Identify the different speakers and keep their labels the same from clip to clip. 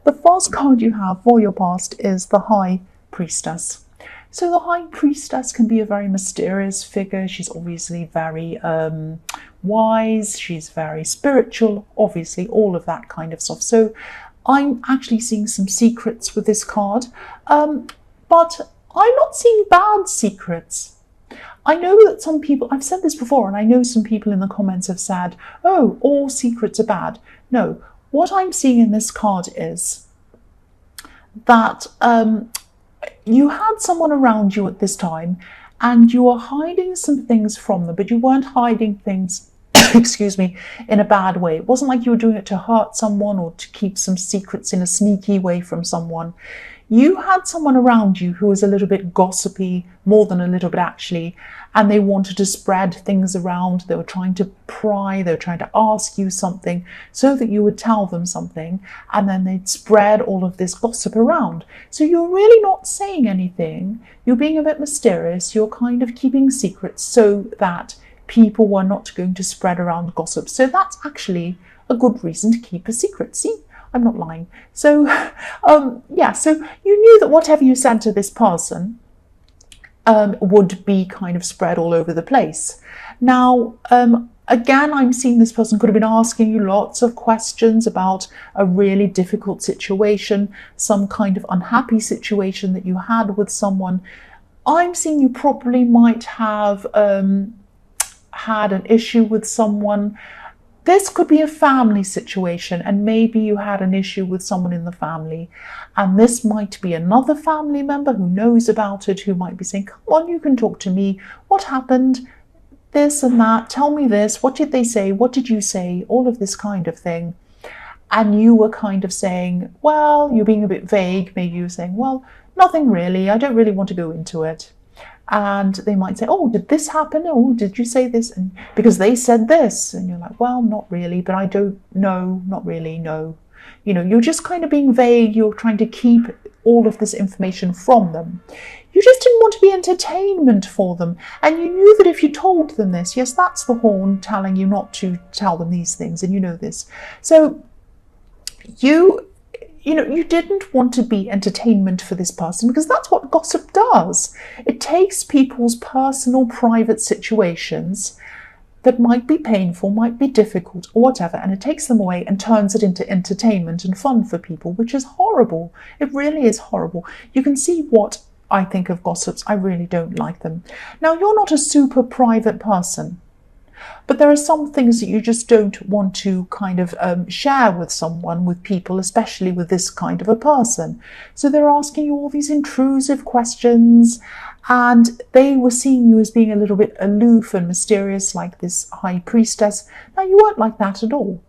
Speaker 1: the first card you have for your past is the High Priestess. So the High Priestess can be a very mysterious figure. She's obviously very wise. She's very spiritual, obviously, all of that kind of stuff. So I'm actually seeing some secrets with this card, but I'm not seeing bad secrets. I know that some people, I've said this before, and I know some people in the comments have said, oh, all secrets are bad. No, what I'm seeing in this card is that you had someone around you at this time and you were hiding some things from them, but you weren't hiding things, excuse me, in a bad way. It wasn't like you were doing it to hurt someone or to keep some secrets in a sneaky way from someone. You had someone around you who was a little bit gossipy, more than a little bit actually, and they wanted to spread things around. They were trying to pry, they were trying to ask you something so that you would tell them something, and then they'd spread all of this gossip around. So you're really not saying anything. You're being a bit mysterious. You're kind of keeping secrets so that people were not going to spread around gossip. So that's actually a good reason to keep a secret. See? I'm not lying. So, yeah, so you knew that whatever you said to this person would be kind of spread all over the place. Now, again, I'm seeing this person could have been asking you lots of questions about a really difficult situation, some kind of unhappy situation that you had with someone. I'm seeing you probably might have had an issue with someone. This could be a family situation, and maybe you had an issue with someone in the family, and this might be another family member who knows about it, who might be saying, come on, you can talk to me. What happened? This and that. Tell me this. What did they say? What did you say? All of this kind of thing. And you were kind of saying, well, you're being a bit vague. Maybe you were saying, well, nothing really. I don't really want to go into it. And they might say, oh, did this happen? Oh, did you say this? And because they said this. And you're like, well, not really, but I don't know, not really, no. You know, you're just kind of being vague. You're trying to keep all of this information from them. You just didn't want to be entertainment for them. And you knew that if you told them this, yes, that's the horn telling you not to tell them these things. And you know this. So you didn't want to be entertainment for this person, because that's what gossip does. It takes people's personal, private situations that might be painful, might be difficult, or whatever, and it takes them away and turns it into entertainment and fun for people, which is horrible. It really is horrible. You can see what I think of gossips. I really don't like them. Now, you're not a super private person, but there are some things that you just don't want to kind of share with someone, with people, especially with this kind of a person. So they're asking you all these intrusive questions, and they were seeing you as being a little bit aloof and mysterious, like this High Priestess. Now, you weren't like that at all.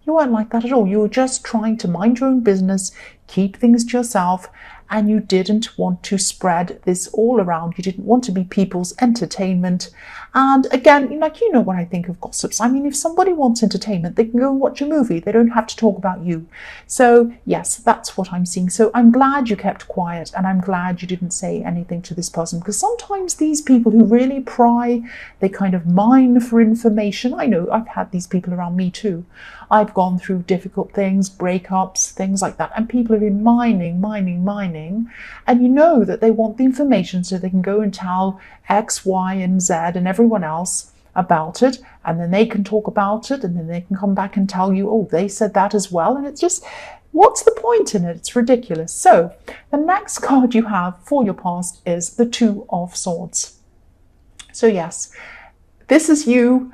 Speaker 1: You weren't like that at all. You were just trying to mind your own business, keep things to yourself, and you didn't want to spread this all around. You didn't want to be people's entertainment. And again, like, you know what I think of gossips. I mean, if somebody wants entertainment, they can go and watch a movie. They don't have to talk about you. So yes, that's what I'm seeing. So I'm glad you kept quiet, and I'm glad you didn't say anything to this person, because sometimes these people who really pry, they kind of mine for information. I know I've had these people around me too. I've gone through difficult things, breakups, things like that, and people have been mining, and you know that they want the information so they can go and tell X, Y, and Z and everyone else about it, and then they can talk about it, and then they can come back and tell you, oh, they said that as well, and it's just, what's the point in it? It's ridiculous. So the next card you have for your past is the Two of Swords. So yes, this is you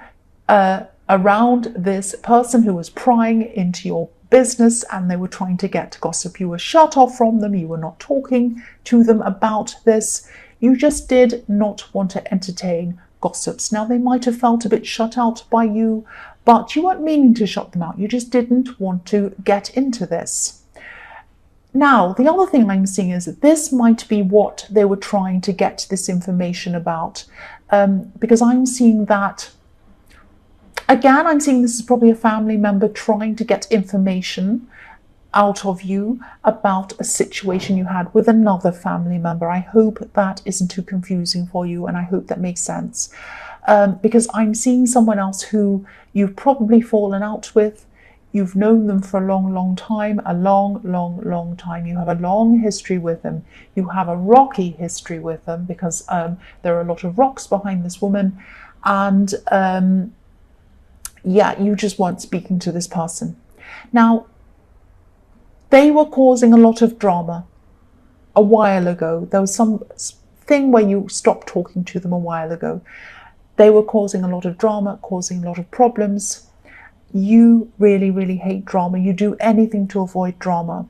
Speaker 1: around this person who was prying into your business, and they were trying to get gossip. You were shut off from them. You were not talking to them about this. You just did not want to entertain gossips. Now, they might have felt a bit shut out by you, but you weren't meaning to shut them out. You just didn't want to get into this. Now, the other thing I'm seeing is that this might be what they were trying to get this information about, because I'm seeing that. Again, I'm seeing this is probably a family member trying to get information out of you about a situation you had with another family member. I hope that isn't too confusing for you, and I hope that makes sense. Because I'm seeing someone else who you've probably fallen out with. You've known them for a long, long time, a long, long, long time. You have a long history with them. You have a rocky history with them because there are a lot of rocks behind this woman. And yeah, you just weren't speaking to this person. Now, they were causing a lot of drama a while ago. There was some thing where you stopped talking to them a while ago. They were causing a lot of drama, causing a lot of problems. You really, really hate drama. You do anything to avoid drama.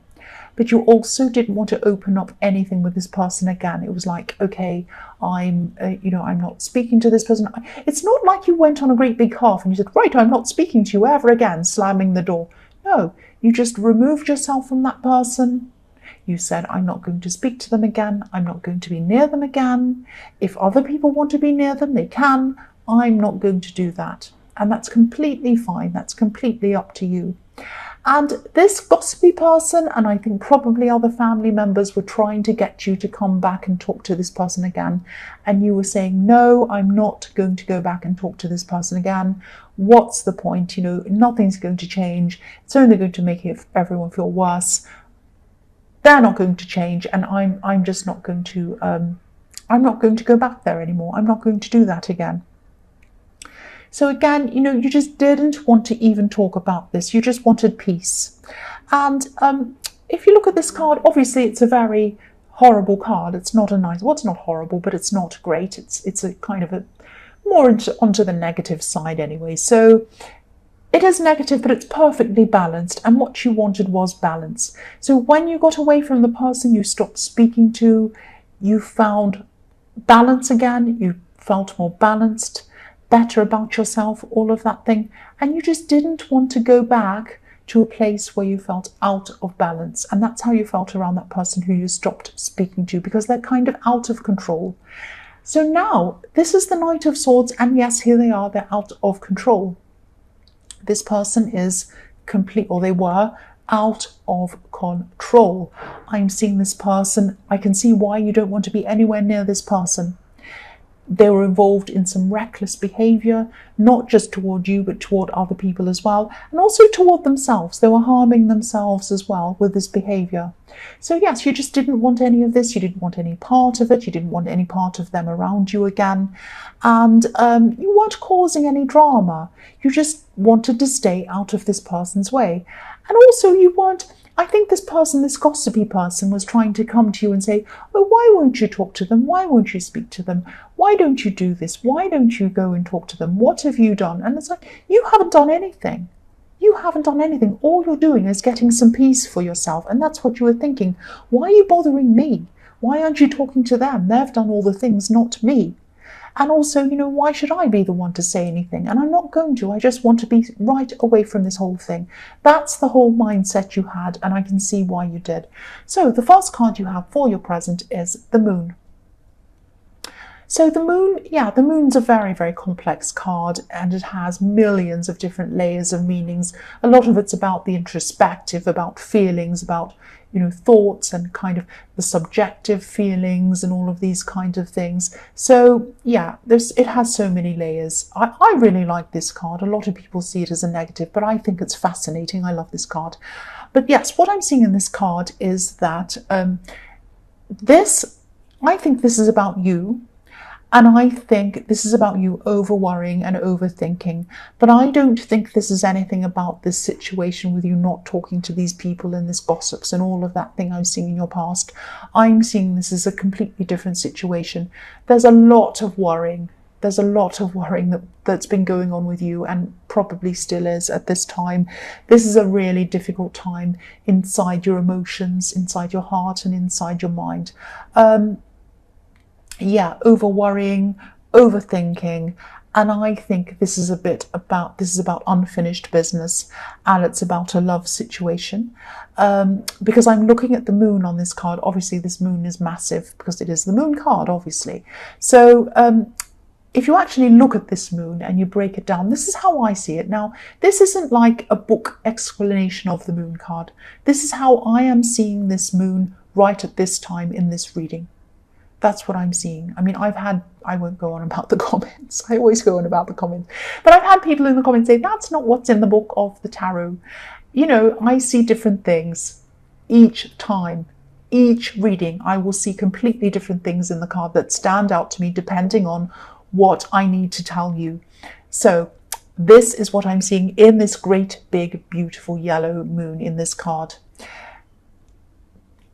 Speaker 1: But you also didn't want to open up anything with this person again. It was like, okay, I'm not speaking to this person. It's not like you went on a great big huff and you said, right, I'm not speaking to you ever again, slamming the door. No, you just removed yourself from that person. You said, I'm not going to speak to them again. I'm not going to be near them again. If other people want to be near them, they can. I'm not going to do that. And that's completely fine. That's completely up to you. And this gossipy person, and I think probably other family members, were trying to get you to come back and talk to this person again. And you were saying, no, I'm not going to go back and talk to this person again. What's the point? You know, nothing's going to change. It's only going to make everyone feel worse. They're not going to change, and I'm just not going to I'm not going to go back there anymore. I'm not going to do that again. So again, you know, you just didn't want to even talk about this. You just wanted peace. And if you look at this card, obviously it's a very horrible card. It's not a nice, well, it's not horrible, but it's not great. It's a kind of a more onto the negative side anyway. So it is negative, but it's perfectly balanced. And what you wanted was balance. So when you got away from the person you stopped speaking to, you found balance again. You felt more balanced, better about yourself, all of that thing. And you just didn't want to go back to a place where you felt out of balance. And that's how you felt around that person who you stopped speaking to, because they're kind of out of control. So now this is the Knight of Swords. And yes, here they are. They're out of control. This person is complete, or they were out of control. I'm seeing this person. I can see why you don't want to be anywhere near this person. They were involved in some reckless behavior, not just toward you, but toward other people as well, and also toward themselves. They were harming themselves as well with this behavior. So yes, you just didn't want any of this. You didn't want any part of it. You didn't want any part of them around you again. And you weren't causing any drama. You just wanted to stay out of this person's way. And also you weren't, I think this person, this gossipy person, was trying to come to you and say, oh, why won't you talk to them? Why won't you speak to them? Why don't you do this? Why don't you go and talk to them? What have you done? And it's like, you haven't done anything. You haven't done anything. All you're doing is getting some peace for yourself. And that's what you were thinking. Why are you bothering me? Why aren't you talking to them? They've done all the things, not me. And also, you know, why should I be the one to say anything? And I'm not going to. I just want to be right away from this whole thing. That's the whole mindset you had, and I can see why you did. So the first card you have for your present is the Moon. So the Moon, yeah, the Moon's a very, very complex card, and it has millions of different layers of meanings. A lot of it's about the introspective, about feelings, about, you know, thoughts and kind of the subjective feelings and all of these kind of things. So yeah, it has so many layers. I really like this card. A lot of people see it as a negative, but I think it's fascinating. I love this card. But yes, what I'm seeing in this card is that I think this is about you. And I think this is about you over-worrying and overthinking. But I don't think this is anything about this situation with you not talking to these people and this gossips and all of that thing I've seen in your past. I'm seeing this as a completely different situation. There's a lot of worrying. There's a lot of worrying that's been going on with you, and probably still is at this time. This is a really difficult time inside your emotions, inside your heart and inside your mind. Yeah, over worrying, overthinking, and I think this is about unfinished business, and it's about a love situation. Because I'm looking at the Moon on this card. Obviously, this Moon is massive because it is the Moon card, obviously. So if you actually look at this Moon and you break it down, this is how I see it. Now, this isn't like a book explanation of the Moon card. This is how I am seeing this Moon right at this time in this reading. That's what I'm seeing. I mean, I won't go on about the comments. I always go on about the comments. But I've had people in the comments say, that's not what's in the book of the tarot. You know, I see different things each time. Each reading, I will see completely different things in the card that stand out to me depending on what I need to tell you. So this is what I'm seeing in this great, big, beautiful yellow moon in this card.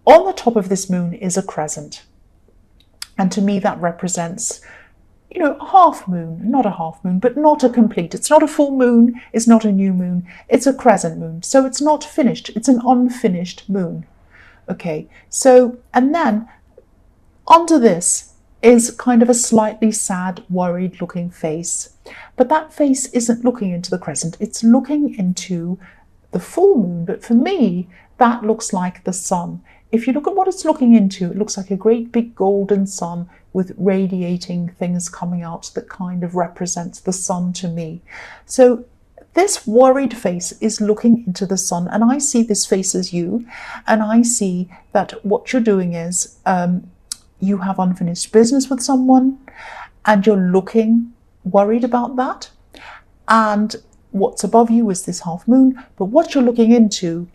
Speaker 1: On the top of this moon is a crescent. And to me, that represents, you know, a half moon, not a half moon, but not a complete. It's not a full moon. It's not a new moon. It's a crescent moon. So it's not finished. It's an unfinished moon. Okay. So, and then under this is kind of a slightly sad, worried looking face. But that face isn't looking into the crescent. It's looking into the full moon. But for me, that looks like the sun. If you look at what it's looking into, it looks like a great big golden sun with radiating things coming out that kind of represents the sun to me. So this worried face is looking into the sun, and I see this face as you, and I see that what you're doing is you have unfinished business with someone, and you're looking worried about that. And what's above you is this half moon, but what you're looking into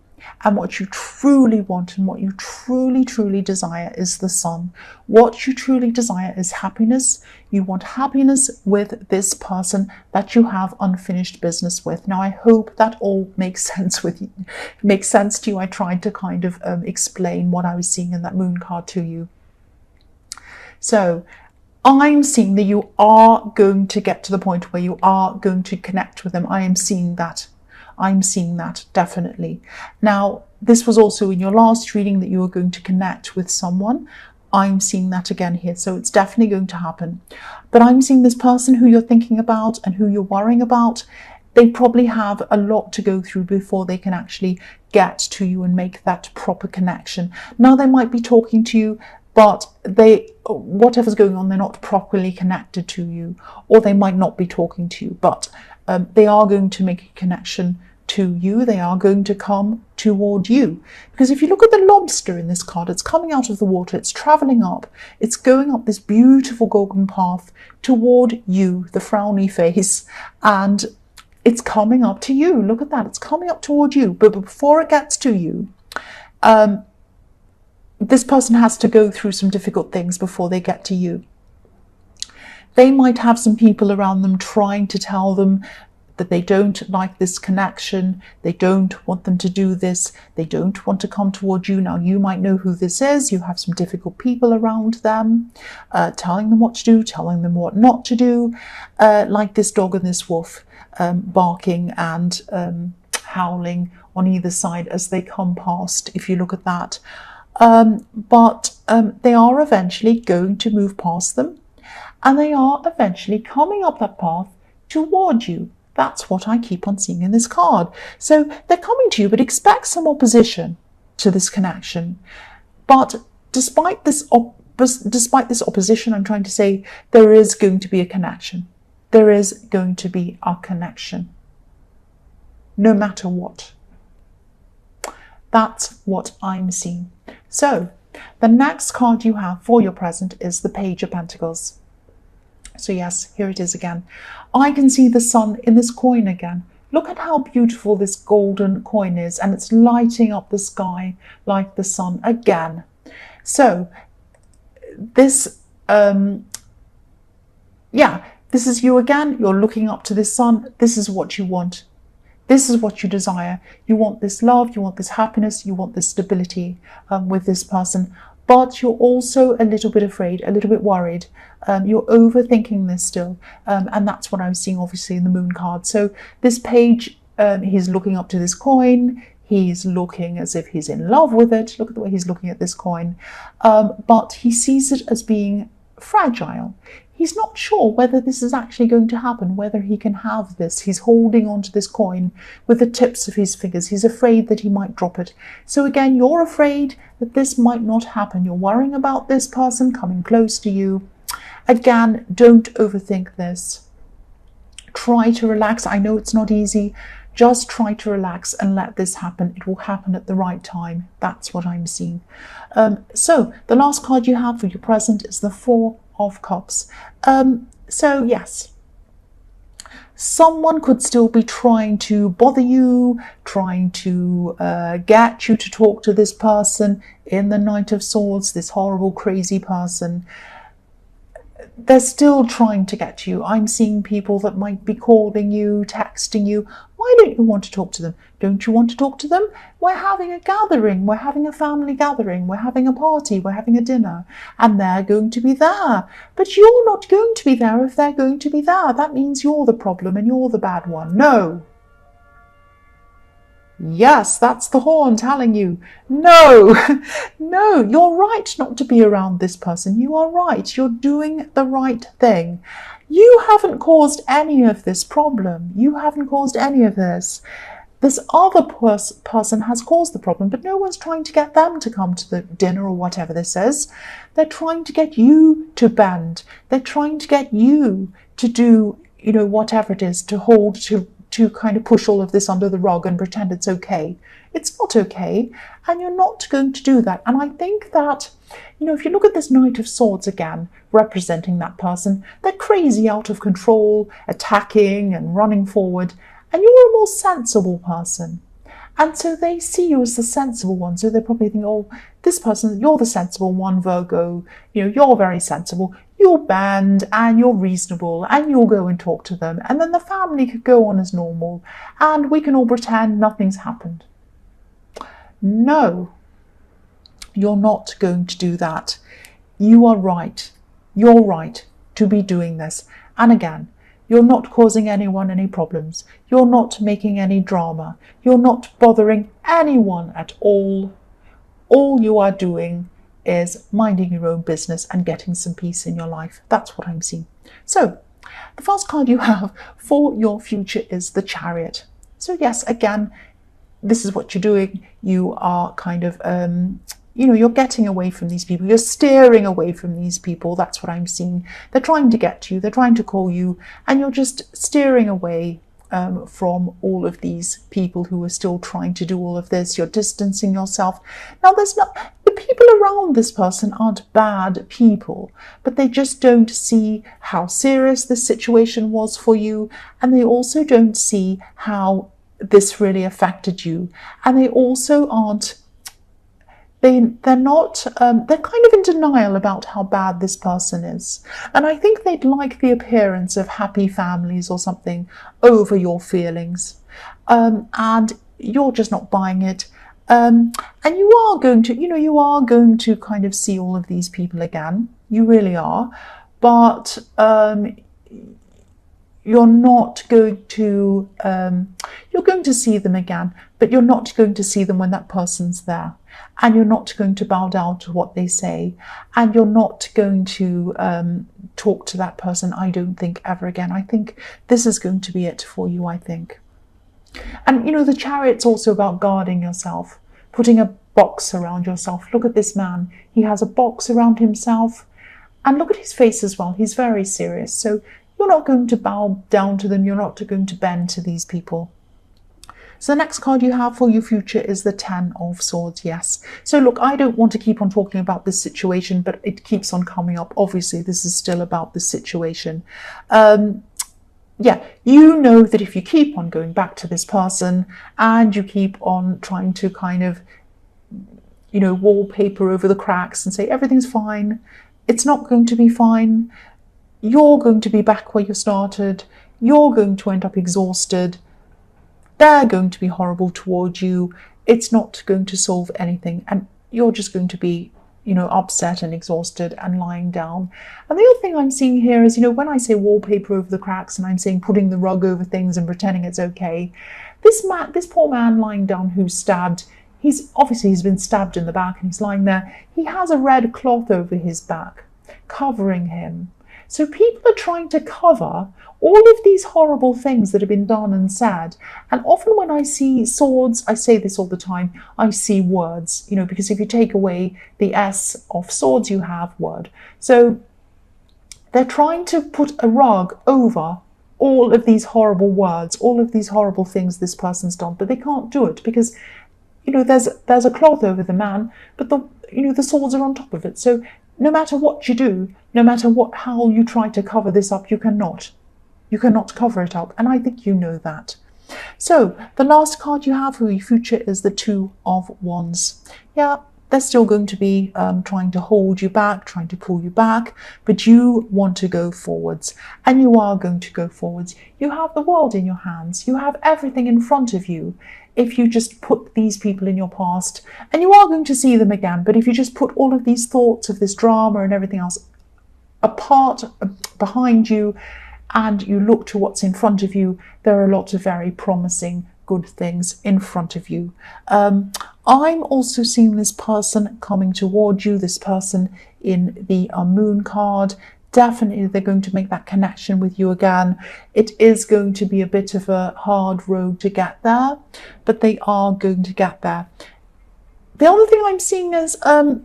Speaker 1: and what you truly want and what you truly, truly desire is the sun. What you truly desire is happiness. You want happiness with this person that you have unfinished business with. Now, I hope that all makes sense with you. Makes sense to you. I tried to kind of explain what I was seeing in that moon card to you. So I'm seeing that you are going to get to the point where you are going to connect with them. I am seeing that. I'm seeing that, definitely. Now, this was also in your last reading that you were going to connect with someone. I'm seeing that again here, so it's definitely going to happen. But I'm seeing this person who you're thinking about and who you're worrying about, they probably have a lot to go through before they can actually get to you and make that proper connection. Now, they might be talking to you, but whatever's going on, they're not properly connected to you, or they might not be talking to you, but they are going to make a connection to you. They are going to come toward you. Because if you look at the lobster in this card, it's coming out of the water, it's traveling up, it's going up this beautiful golden path toward you, the frowny face, and it's coming up to you. Look at that, it's coming up toward you. But before it gets to you, this person has to go through some difficult things before they get to you. They might have some people around them trying to tell them that they don't like this connection, they don't want them to do this, they don't want to come toward you. Now, you might know who this is. You have some difficult people around them, telling them what to do, telling them what not to do, like this dog and this wolf barking and howling on either side as they come past, if you look at that. But they are eventually going to move past them, and they are eventually coming up that path toward you. That's what I keep on seeing in this card. So they're coming to you, but expect some opposition to this connection. But despite this opposition, I'm trying to say there is going to be a connection. There is going to be a connection, no matter what. That's what I'm seeing. So the next card you have for your present is the Page of Pentacles. So yes, here it is again. I can see the sun in this coin again. Look at how beautiful this golden coin is, and it's lighting up the sky like the sun again. So this, this is you again. You're looking up to this sun. This is what you want. This is what you desire. You want this love, you want this happiness, you want this stability with this person. But you're also a little bit afraid, a little bit worried. You're overthinking this still. And that's what I'm seeing, obviously, in the moon card. So this page, he's looking up to this coin. He's looking as if he's in love with it. Look at the way he's looking at this coin. But he sees it as being fragile. He's not sure whether this is actually going to happen, whether he can have this. He's holding on to this coin with the tips of his fingers. He's afraid that he might drop it. So again, you're afraid that this might not happen. You're worrying about this person coming close to you. Again, don't overthink this. Try to relax. I know it's not easy. Just try to relax and let this happen. It will happen at the right time. That's what I'm seeing. So the last card you have for your present is the Four of Cups. So yes, someone could still be trying to bother you, trying to get you to talk to this person in the Knight of Swords, this horrible, crazy person. They're still trying to get to you. I'm seeing people that might be calling you, texting you. Why don't you want to talk to them? Don't you want to talk to them? We're having a gathering. We're having a family gathering. We're having a party. We're having a dinner. And they're going to be there. But you're not going to be there if they're going to be there. That means you're the problem and you're the bad one. No. Yes, that's the horn telling you, no, no, you're right not to be around this person. You are right. You're doing the right thing. You haven't caused any of this problem. You haven't caused any of this. This other person has caused the problem, but no one's trying to get them to come to the dinner or whatever this is. They're trying to get you to bend. They're trying to get you to do, whatever it is, to kind of push all of this under the rug and pretend it's okay. It's not okay, and you're not going to do that. And I think that, if you look at this Knight of Swords again, representing that person, they're crazy, out of control, attacking and running forward, and you're a more sensible person. And so they see you as the sensible one. So they probably think, oh, this person, you're the sensible one, Virgo. You're very sensible. You'll bend and you're reasonable and you'll go and talk to them. And then the family could go on as normal and we can all pretend nothing's happened. No, you're not going to do that. You are right. You're right to be doing this. And again, you're not causing anyone any problems. You're not making any drama. You're not bothering anyone at all. All you are doing is minding your own business and getting some peace in your life. That's what I'm seeing. So the first card you have for your future is the Chariot. So yes, again, this is what you're doing. You are kind of, you're getting away from these people. You're steering away from these people. That's what I'm seeing. They're trying to get to you. They're trying to call you, and you're just steering away from all of these people who are still trying to do all of this. You're distancing yourself. Now, the people around this person aren't bad people, but they just don't see how serious this situation was for you, and they also don't see how this really affected you, and they also aren't. They're not, they're kind of in denial about how bad this person is. And I think they'd like the appearance of happy families or something over your feelings. And you're just not buying it. And you are going to, kind of see all of these people again. You really are. But you're not going to, you're going to see them again, but you're not going to see them when that person's there. And you're not going to bow down to what they say. And you're not going to talk to that person, I don't think, ever again. I think this is going to be it for you, I think. And, the Chariot's also about guarding yourself, putting a box around yourself. Look at this man. He has a box around himself. And look at his face as well. He's very serious. So you're not going to bow down to them. You're not going to bend to these people. So the next card you have for your future is the Ten of Swords, yes. So look, I don't want to keep on talking about this situation, but it keeps on coming up. Obviously, this is still about the situation. Yeah, you know that if you keep on going back to this person and you keep on trying to kind of, wallpaper over the cracks and say everything's fine, it's not going to be fine. You're going to be back where you started. You're going to end up exhausted. They're going to be horrible towards you. It's not going to solve anything. And you're just going to be, upset and exhausted and lying down. And the other thing I'm seeing here is, when I say wallpaper over the cracks and I'm saying putting the rug over things and pretending it's okay, this poor man lying down who's stabbed, he's been stabbed in the back and he's lying there. He has a red cloth over his back, covering him. So people are trying to cover all of these horrible things that have been done and said. And often when I see swords, I say this all the time, I see words, because if you take away the S of swords, you have word. So they're trying to put a rug over all of these horrible words, all of these horrible things this person's done, but they can't do it because, you know, there's a cloth over the man, but the swords are on top of it. So no matter what you do, no matter how you try to cover this up, you cannot cover it up. And I think you know that. So the last card you have for your future is the Two of Wands. Yeah, they're still going to be trying to hold you back, trying to pull you back, but you want to go forwards, and you are going to go forwards. You have the world in your hands. You have everything in front of you. If you just put these people in your past, and you are going to see them again, but if you just put all of these thoughts of this drama and everything else apart, behind you, and you look to what's in front of you, there are a lot of very promising good things in front of you. I'm also seeing this person coming toward you, this person in the Moon card. Definitely they're going to make that connection with you again. It is going to be a bit of a hard road to get there, but they are going to get there. The other thing I'm seeing is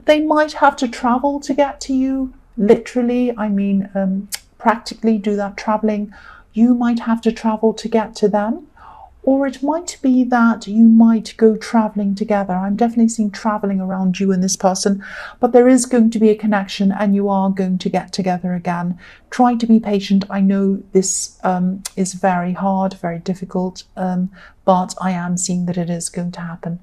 Speaker 1: they might have to travel to get to you. Literally, I mean practically do that traveling. You might have to travel to get to them. Or it might be that you might go traveling together. I'm definitely seeing traveling around you and this person, but there is going to be a connection and you are going to get together again. Try to be patient. I know this is very hard, very difficult, but I am seeing that it is going to happen.